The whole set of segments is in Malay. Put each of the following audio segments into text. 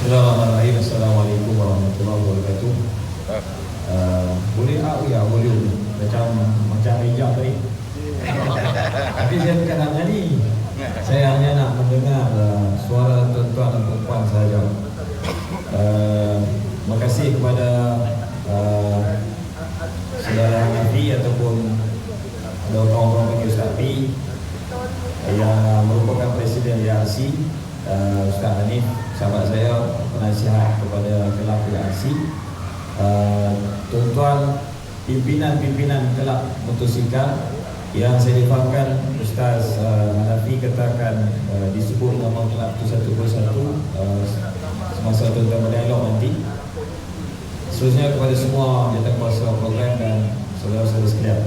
Bismillahirrahmanirrahim. Assalamualaikum warahmatullahi wabarakatuh. Boleh ya, boleh. Macam hijab tadi. Tapi saya bukan nak nyanyi. Saya hanya nak mendengar suara tuan-tuan dan puan sahaja. Terima kasih kepada saudara Nafi ataupun kawan-kawan panggil Ustaz Pi yang merupakan Presiden YRC, Ustaz Hanif, sahabat saya, penasihat kepada kelab YRC, tuan-tuan pimpinan-pimpinan kelab motosikal yang saya difahamkan Ustaz Hanafi katakan disebut nama kelab itu satu persatu semasa tuan-tuan berdialog nanti. Seterusnya kepada semua jawatankuasa program dan saudara-saudara sekalian.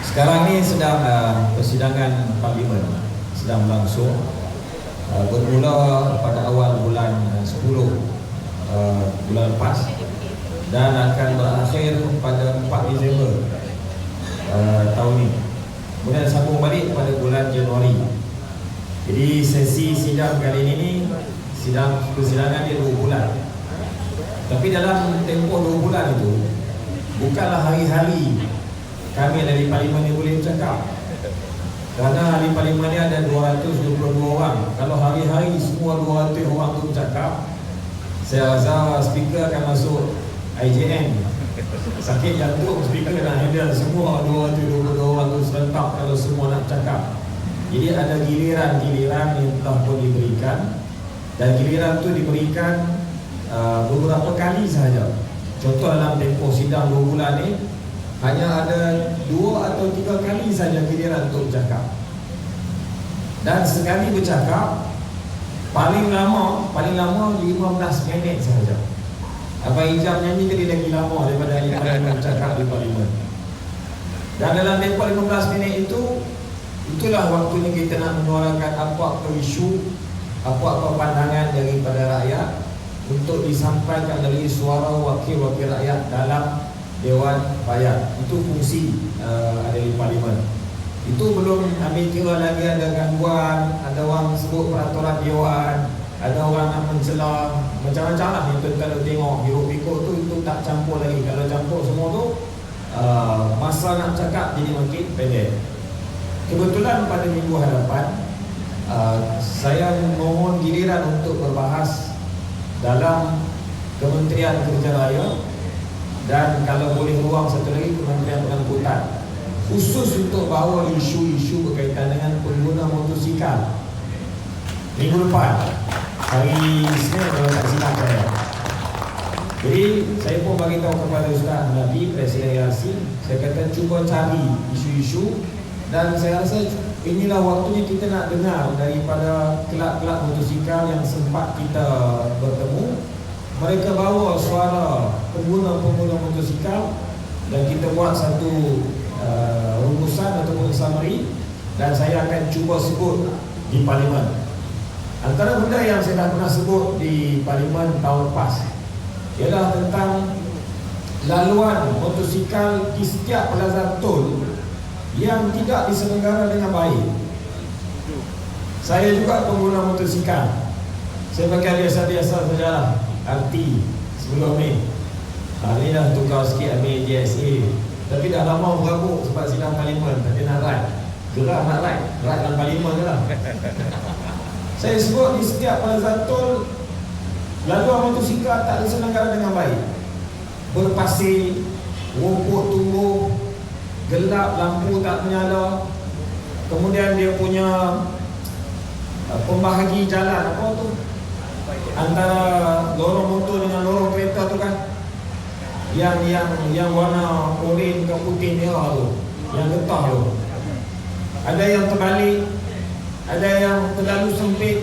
Sekarang ni sedang persidangan parlimen sedang berlangsung, bermula pada awal bulan 10 bulan lepas dan akan berakhir pada 4 Disember tahun ni. Kemudian sambung balik pada bulan Januari. Jadi sesi sidang kali ini persidangan dia 2 bulan. Tapi dalam tempoh 2 bulan itu bukanlah hari-hari kami dari parlimen ni boleh bercakap. Kerana ahli parlimen ni ada 222 orang. Kalau hari-hari semua 200 orang tu bercakap, saya rasa speaker akan masuk IJN. Sakit jantung speaker nak handle semua 222 orang tu serentak kalau semua nak cakap. Jadi ada giliran-giliran yang telah pun diberikan, dan giliran tu diberikan beberapa kali sahaja. Contoh dalam tempoh sidang 2 bulan ni hanya ada 2 atau 3 kali saja giliran untuk bercakap. Dan sekali bercakap paling lama 15 minit sahaja. Abang Ijam nyanyi tadi lagi lama daripada yang bercakap di parlimen. Dan dalam tempoh 15 minit itulah waktunya kita nak menyuarakan apa-apa isu, apa-apa pandangan daripada rakyat untuk disampaikan dari suara wakil-wakil rakyat dalam Dewan Rakyat. Itu fungsi ahli parlimen. Itu belum ambil kira lagi ada gangguan, ada orang sebut peraturan Dewan, ada orang nak mencela, macam-macam lah yang tuan-tuan tengok hiruk-pikuk tu, itu tak campur lagi. Kalau campur semua tu masa nak cakap jadi makin pendek. Kebetulan pada minggu hadapan saya mohon giliran untuk berbahas dalam Kementerian Kerja Raya, dan kalau boleh ruang satu lagi Kementerian Pengangkutan, khusus untuk bawa isu-isu berkaitan dengan pengguna motosikal. Minggu depan hari Isnin kalau tak silap saya. Jadi saya pun bagi tahu kepada Ustaz Nabi, Presiden YRC, saya kata cuba cari isu-isu, dan saya rasa inilah waktunya kita nak dengar daripada kelab-kelab motosikal yang sempat kita bertemu. Mereka bawa suara pengguna-pengguna motosikal dan kita buat satu rumusan ataupun summary, dan saya akan cuba sebut di parlimen. Antara benda yang saya dah pernah sebut di parlimen tahun lepas ialah tentang laluan motosikal di setiap plaza tol yang tidak diselenggara dengan baik. Saya juga pengguna motosikal. Saya pakai biasa-biasa sajalah arti sebelum ni. Hari ni dah tukar sikit ambil JSA. Tapi dah lama berabuk sebab sidang parlimen. Tapi nak ride, gerak nak ride dalam parlimen je lah. Saya sebut di setiap plaza tol laluan motosikal tak diselenggara dengan baik. Berpasir, rumput tumbuh, gelap, lampu tak menyala. Kemudian dia punya pembahagi jalan apa tu, antara lorong motor dengan lorong kereta tu kan, yang warna oranye ke putih merah tu, yang getah tu, ada yang terbalik, ada yang terlalu sempit.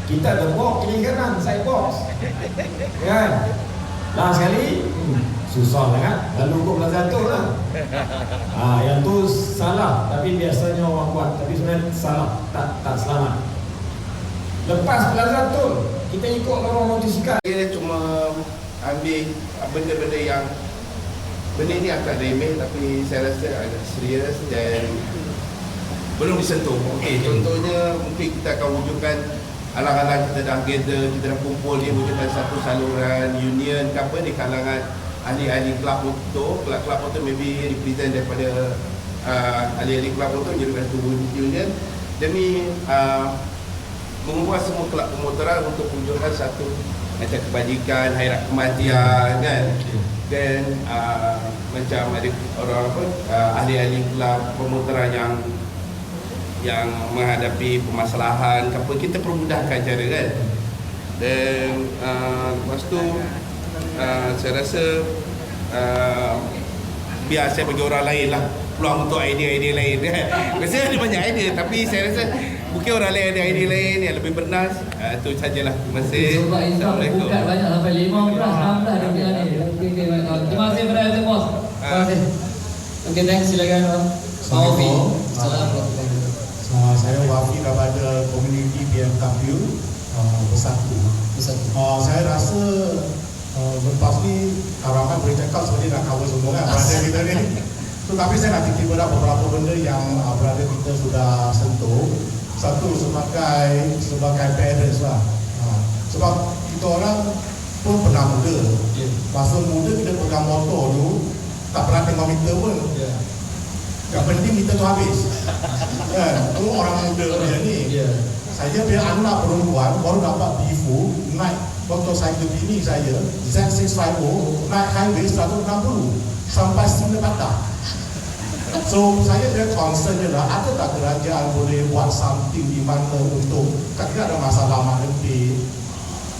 Kita ada box kiri kanan, side box kan. Last sekali susah sangat, lalu kok plaza tol lah. Yang tu salah, tapi biasanya orang buat, tapi sebenarnya salah, tak selamat. Lepas plaza tol kita ikut lorong motosikal. Dia cuma ambil benda-benda yang benda ni agak remeh, tapi saya rasa agak serius dan belum disentuh. Okey, contohnya mungkin kita akan wujudkan alang-alang kita dah gather, kita dah kumpul dia wujudkan satu saluran union ke apa di kalangan ahli-ahli kelab motor. Kelab motor maybe represent daripada ahli-ahli kelab motor jadi satu union demi mengumpulkan semua kelab pemotoran untuk wujudkan satu macam kebajikan, hairat kematian kan. Dan macam ada orang apa ahli-ahli kelab pemotoran yang menghadapi permasalahan apa, kita permudahkan cara kan. Dan lepas tu saya rasa biar saya bagi orang lain lah peluang untuk idea-idea lain kan. Biasanya ada banyak idea tapi saya rasa mungkin orang lain ada idea lain yang lebih bernas. Itu sajalah. Terima kasih. Assalamualaikum. Buka banyak sampai 15, 16 dia ni. Okey, terima kasih kepada Tuan Bos. Terima kasih. Okey, next silakan Assalamualaikum. Assalamualaikum. Saya wakil daripada komuniti BMW Bersatu. Saya rasa lepas ni ramai boleh cakap sebenarnya dah cover semua kan berada kita ni. Tapi saya nak titip beberapa benda yang berada kita sudah sentuh. Satu sebagai parents lah. Sebab kita orang pun pernah muda. Masa muda kita pegang motor tu tak pernah tengok meter pun. Yang penting meter tu habis. Kan? Tu orang muda macam ni. Saya punya anak perempuan baru dapat bifu naik motosikal bini saya Z650 naik highway 160 sampai sini patah. So saya dia concern je lah, ada tak kerajaan boleh buat something di mana untuk kita ada masalah menghadapi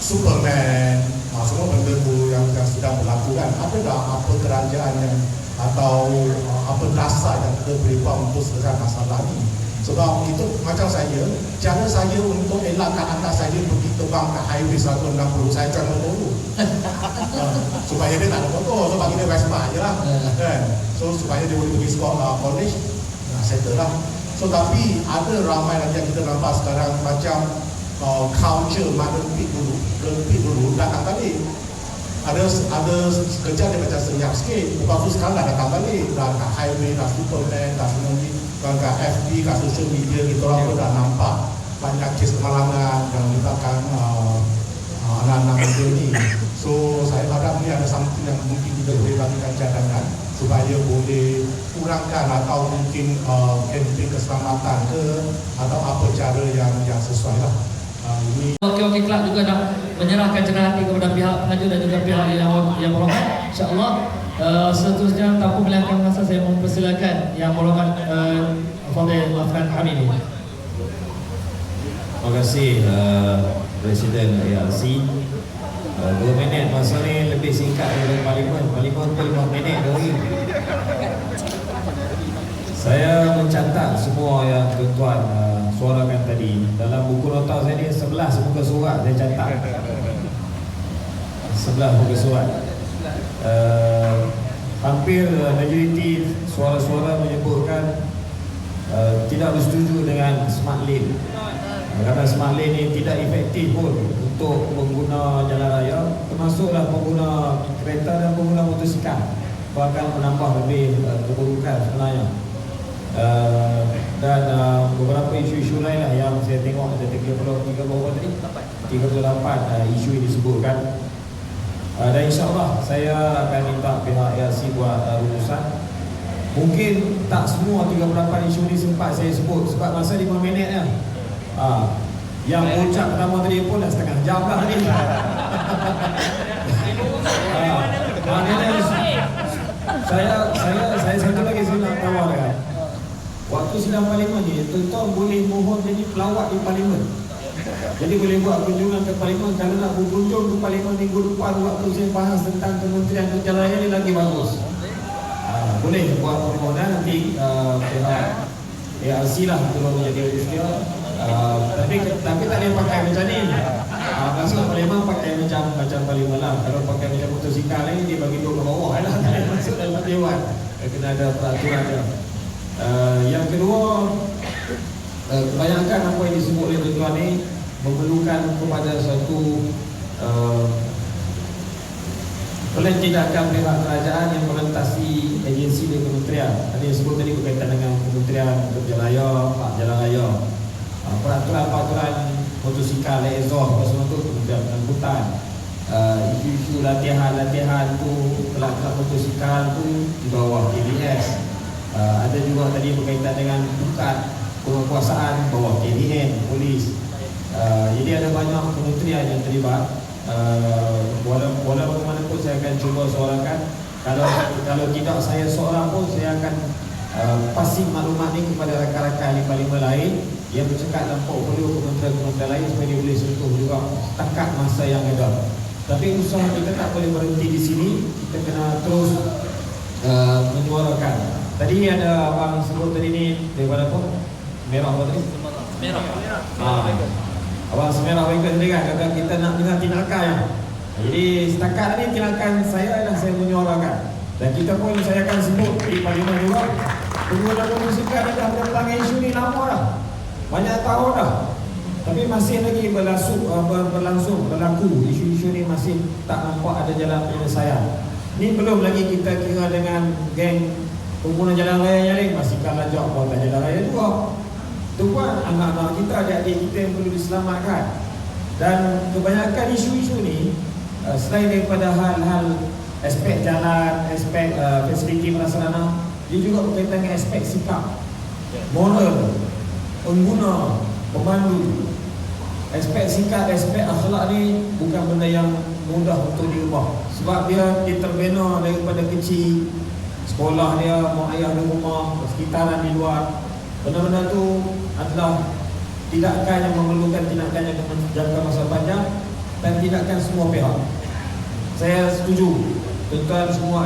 Superman, semua benda tu yang sedang berlaku kan. Ada tak apa kerajaan yang atau apa dasar yang kita boleh buat untuk selesai masalah ni? Sebab itu macam saya, cara saya untuk elakkan anak saya pergi terbang ke highway 160, saya jual motor dulu. Supaya dia tak ada motor, so bagi dia Vespa je lah. Kan? So supaya dia boleh pergi sekolah, college, settle lah. So tapi ada ramai lagi yang kita nampak sekarang macam culture modern pit dulu datang balik. Ada sekejap dia macam senyap sikit, lepas tu sekarang dah datang balik, dah kat highway, dah Superman, dah semua ni, kat FB, kat social media, kita orang pun dah nampak banyak kes kemalangan yang melibatkan anak-anak muda ni. So saya harap ni ada something yang mungkin kita boleh bagikan cadangan supaya boleh kurangkan atau mungkin campaign keselamatan ke atau apa cara yang sesuai lah. Okey, kelab juga dah menyerahkan cerah hati kepada pihak pengajuan dan juga pihak yang berhormat. InsyaAllah seterusnya tanpa melengahkan masa saya mempersilakan yang berhormat Fadil Afran Hamidi. Terima kasih Presiden ARC. 2 minit masa ni lebih singkat daripada Parlimen. Parlimen tu 5 minit lagi. Saya mencatat semua yang tuan-tuan suarakan tadi. Dalam buku nota saya ni 11 muka surat saya catat. 11 muka surat. Hampir majoriti suara-suara menyebutkan tidak bersetuju dengan smart lane. Kerana smart lane ni tidak efektif pun untuk pengguna jalan raya, termasuklah pengguna kereta dan pengguna motosikal. Bahkan menambah lebih keburukan sebenarnya. Dan beberapa isu-isu lain lah yang saya tengok ada 38 isu yang disebutkan. Dan insyaAllah saya akan minta pihak ARC buat rumusan. Mungkin tak semua 38 isu ni sempat saya sebut sebab masa 5 minit kan. Yang puncak pertama tadi pun dah setengah jam lah ni. Saya satu lagi saya nak tawarkan. Waktu sidang parlimen ni, tuan-tuan boleh mohon jadi pelawat di parlimen. Jadi boleh buat kunjungan ke parlimen. Kalau nak berkunjung ke parlimen minggu depan waktu saya bahas tentang Kementerian Kerjaan Raya ni lagi bagus. Boleh buat permohonan nanti pihak ARC lah tolong menjadi usia. Tapi tak boleh pakai macam ni. Masuk parlimen pakai macam parlimen lah. Kalau pakai macam motosikal ni dia bagi duduk ke bawah lah. Tak boleh masuk dalam dewan. Kena ada peraturan dia. Yang kedua, kebanyakan apa yang disebut oleh tuan-tuan ni memerlukan kepada satu tindakan pihak kerajaan yang melintasi agensi dan kementerian. Tadi yang sebut tadi berkaitan dengan Kementerian Kerjaan Raya, Pak Jalan Raya, peraturan-peraturan motosikal, exhaust, apa semua tu kemudian pengangkutan. Isu-isu latihan tu, kelab-kelab motosikal tu di bawah KBS. Ada juga tadi berkaitan dengan bukan penguasaan bawah KBN, polis. Jadi ada banyak kementerian yang terlibat. Walau bagaimanapun saya akan cuba suarakan. Kalau tidak saya seorang pun saya akan pasing maklumat ni kepada rakan-rakan di parlimen lain yang bercakap dalam portfolio kementerian-kementerian lain supaya dia boleh sentuh juga takat masa yang ada. Tapi usaha kita tak boleh berhenti di sini, kita kena terus menyuarakan. Tadi ada abang sebut tadi ni daripada apa? Merah apa tadi? Merah. Abang Semerah Wagen tadi kan kata kita nak dengar tindakan ya. Jadi setakat ni tindakan saya adalah saya menyuarakan. Dan kita pun saya akan sebut di parlimen juga. Pengguna motosikal dah tentang isu ni lama dah. Banyak tahun dah. Tapi masih lagi berlaku. Isu-isu ni masih tak nampak ada jalan penyelesaian. Ni belum lagi kita kira dengan geng pengguna jalan raya yang lain. Masih kan lajak buatan jalan raya juga. Itu pun anak-anak kita, adik-adik kita yang perlu diselamatkan. Dan kebanyakan isu-isu ni selain daripada hal-hal aspek jalan, aspek fasiliti prasarana, dia juga berkaitan dengan aspek sikap, moral, pengguna, pemandu. Aspek sikap, aspek akhlak ni bukan benda yang mudah untuk diubah. Sebab dia terbina daripada kecil, sekolah dia, mak ayah di rumah, sekitaran di luar. Benda-benda tu adalah tindakan yang memerlukan tindakan yang jangka masa panjang dan tindakan semua pihak. Saya setuju tuan-tuan semua